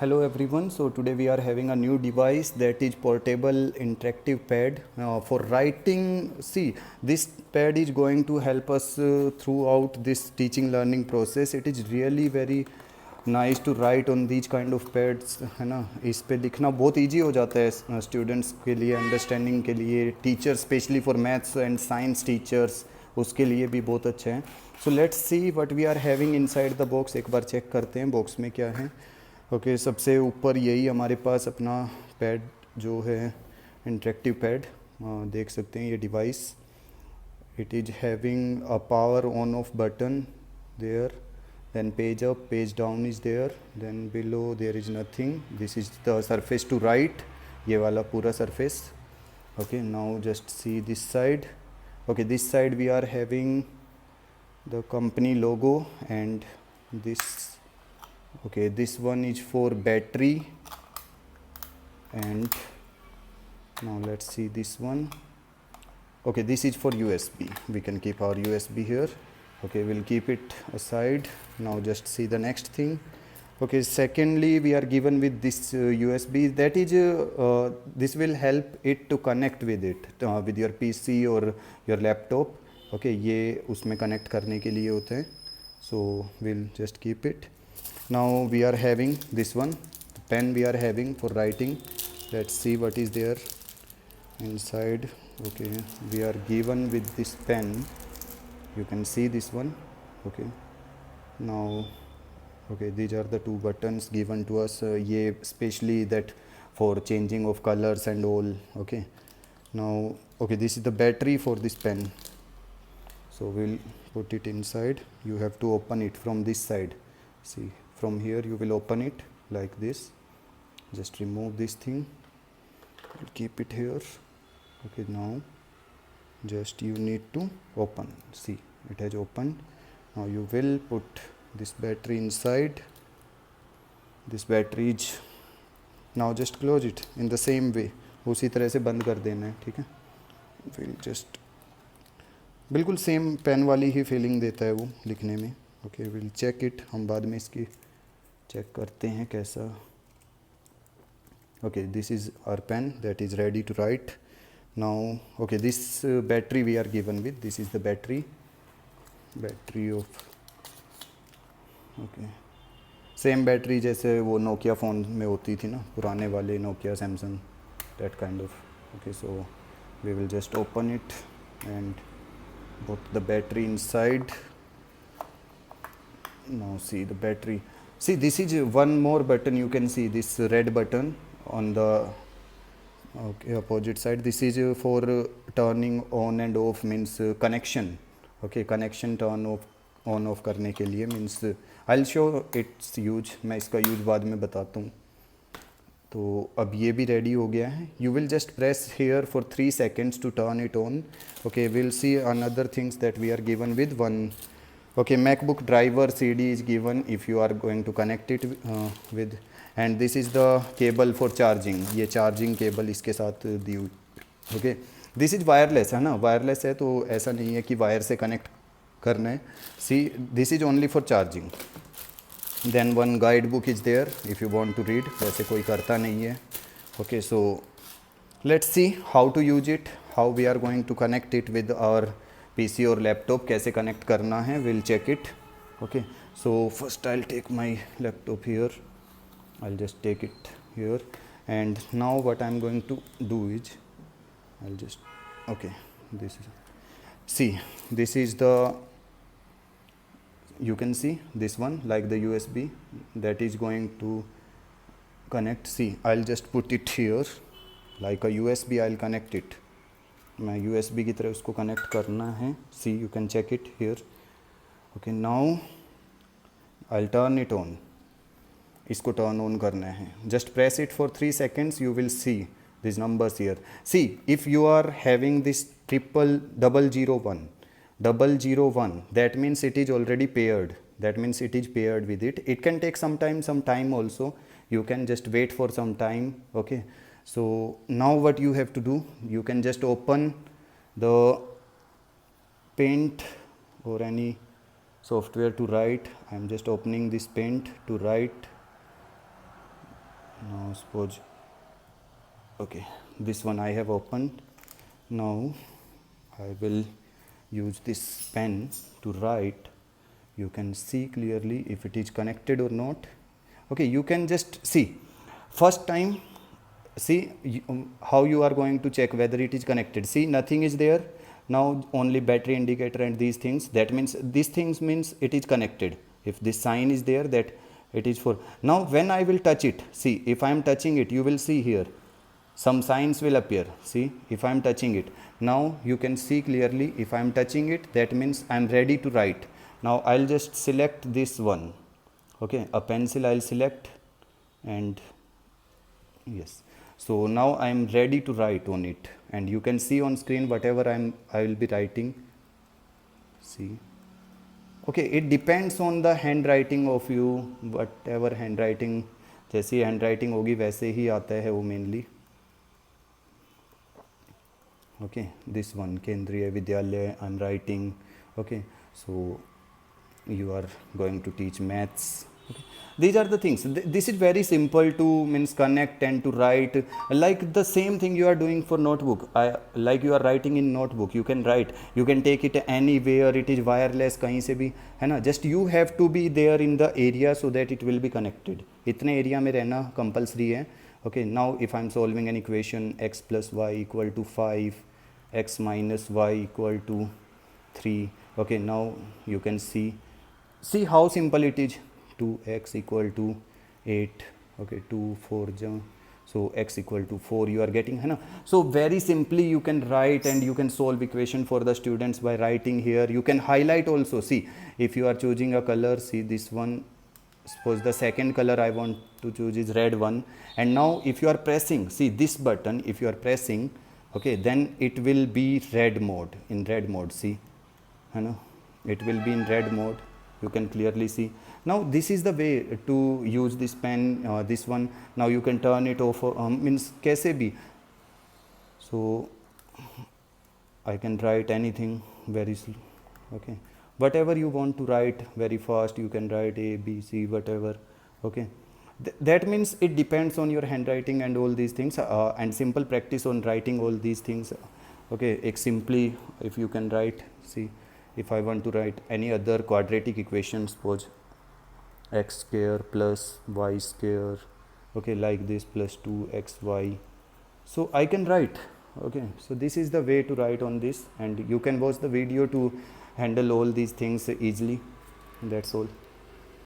Hello everyone. So today we are having a new device that is portable interactive pad for writing. See, this pad is going to help us throughout this teaching learning process. It is really very nice to write on these kind of pads, है ना. इस पे लिखना बहुत easy हो जाता है students के लिए, अंडरस्टैंडिंग के लिए, teacher specially for maths and science teachers, उसके लिए भी बहुत अच्छे हैं. So let's see what we are having inside the box. एक बार चेक करते हैं बॉक्स में क्या है. ओके सबसे ऊपर यही हमारे पास अपना पैड जो है, इंटरेक्टिव पैड, देख सकते हैं ये device. It is having a power on off button there, then page up page down is there, then below there is nothing. This is the surface to write, ये वाला पूरा surface. Okay now just see this side. Okay this side we are having the company logo and this. Okay, this one is for battery, and now let's see this one. Okay, this is for USB. We can keep our USB here. Okay, we'll keep it aside. Now just see the next thing. Okay, secondly we are given with this USB, that is this will help it to connect with it with your PC or your laptop. Okay, ये उसमें connect करने के लिए होते हैं. So we'll just keep it. Now we are having this one, the pen we are having for writing. Let's see what is there inside. Okay, we are given with this pen. You can see this one. Okay, now okay, these are the two buttons given to us. ये specially that for changing of colors and all. Okay, now okay, this is the battery for this pen. So we'll put it inside. You have to open it from this side. See, from here you will open it like this. Just remove this thing, keep it here. Okay, now just you need to open. See, it has opened. Now you will put this battery inside. This battery is, now just close it in the same way. उसी तरह से बंद कर देना है. ठीक है, we'll just बिल्कुल सेम पेन वाली ही फीलिंग देता है वो लिखने में. ओके विल चेक इट, हम बाद में इसकी चेक करते हैं कैसा. Okay this is our pen that is ready to write now. Okay this battery we are given with, this is the battery off. Okay same battery जैसे वो Nokia phone में होती थी ना, पुराने वाले Nokia Samsung, that kind of. Okay so we will just open it and put the battery inside. Now see the battery. See, this is one more button. You can see this red button on the opposite side. This is for turning on and off, means connection. Okay, connection turn off on off करने के लिए, means I'll show its use. मैं इसका use बाद में बताता हूँ. तो अब ये भी रेडी हो गया है. You will just press here for 3 seconds to turn it on. Okay will see another things that we are given with one. Okay MacBook driver CD is given if you are going to connect it with, and this is the cable for charging. ये charging cable इसके साथ दी हुई. Okay this is wireless है ना, wireless है तो ऐसा नहीं है कि वायर से कनेक्ट करना है. See this is only for charging. Then one guidebook is there if you want to read. वैसे कोई करता नहीं है. Okay, so let's see how to use it, how we are going to connect it with our PC or laptop. कैसे connect करना है, we'll check it. Okay, so first I'll take my laptop here. I'll just take it here, and now what I'm going to do is I'll just okay, this is, see, this is the, you can see this one like the USB that is going to connect. See, I'll just put it here like a USB. I'll connect it. मैं USB की तरह उसको connect करना है. See, you can check it here. Okay, now I'll turn it on. इसको turn on करना है. Just press it for 3 seconds. You will see these numbers here. See, if you are having this 00001, 001, that means it is already paired. That means it is paired with it. It can take some time also. You can just wait for some time. Okay, so now what you have to do, you can just open the Paint or any software to write. I am just opening this Paint to write. now suppose, okay, this one I have opened. Now I will use this pen to write. You can see clearly if it is connected or not. Okay, you can just see first time, see how you are going to check whether it is connected. See, nothing is there now, only battery indicator and these things. That means these things means it is connected. If this sign is there, that it is for. Now when I will touch it, see, if I am touching it, you will see here some signs will appear. See, if I am touching it, now you can see clearly if I am touching it, that means I am ready to write. Now I'll just select this one. Okay, a pencil I'll select, and yes, so now I am ready to write on it, and you can see on screen whatever I will be writing. See, okay, it depends on the handwriting of you, whatever handwriting, जैसी handwriting होगी वैसे ही आता है वो mainly. Okay, this one, Kendriya Vidyalaya, I'm writing. Okay, so you are going to teach maths. Okay. These are the things. This is very simple to means connect and to write, like the same thing you are doing for notebook. Like you are writing in notebook, you can write, you can take it anywhere, it is wireless कहीं से भी है ना. Just you have to be there in the area so that it will be connected. इतने area में रहना compulsory है. Okay, now if I am solving an equation x plus y equal to 5, x minus y equal to 3. Okay, now you can see how simple it is. 2x equal to 8. Okay, 2 4 so x equal to 4 you are getting, है ना. So very simply you can write and you can solve equation for the students by writing here. You can highlight also. See, if you are choosing a color, see this one, suppose the second color I want to choose is red one, and now if you are pressing, see this button, if you are pressing, okay, then it will be red mode, in red mode. See, है ना, it will be in red mode. You can clearly see. Now this is the way to use this pen, this one. Now you can turn it off, means कैसे भी. So I can write anything very slow. Okay, whatever you want to write very fast, you can write A, B, C, whatever. Okay, that means it depends on your handwriting and all these things, and simple practice on writing all these things. Okay, simply if you can write, see, if I want to write any other quadratic equation, suppose x square plus y square, okay, like this, plus 2xy, so I can write. Okay, so this is the way to write on this, and you can watch the video to handle all these things easily. That's all.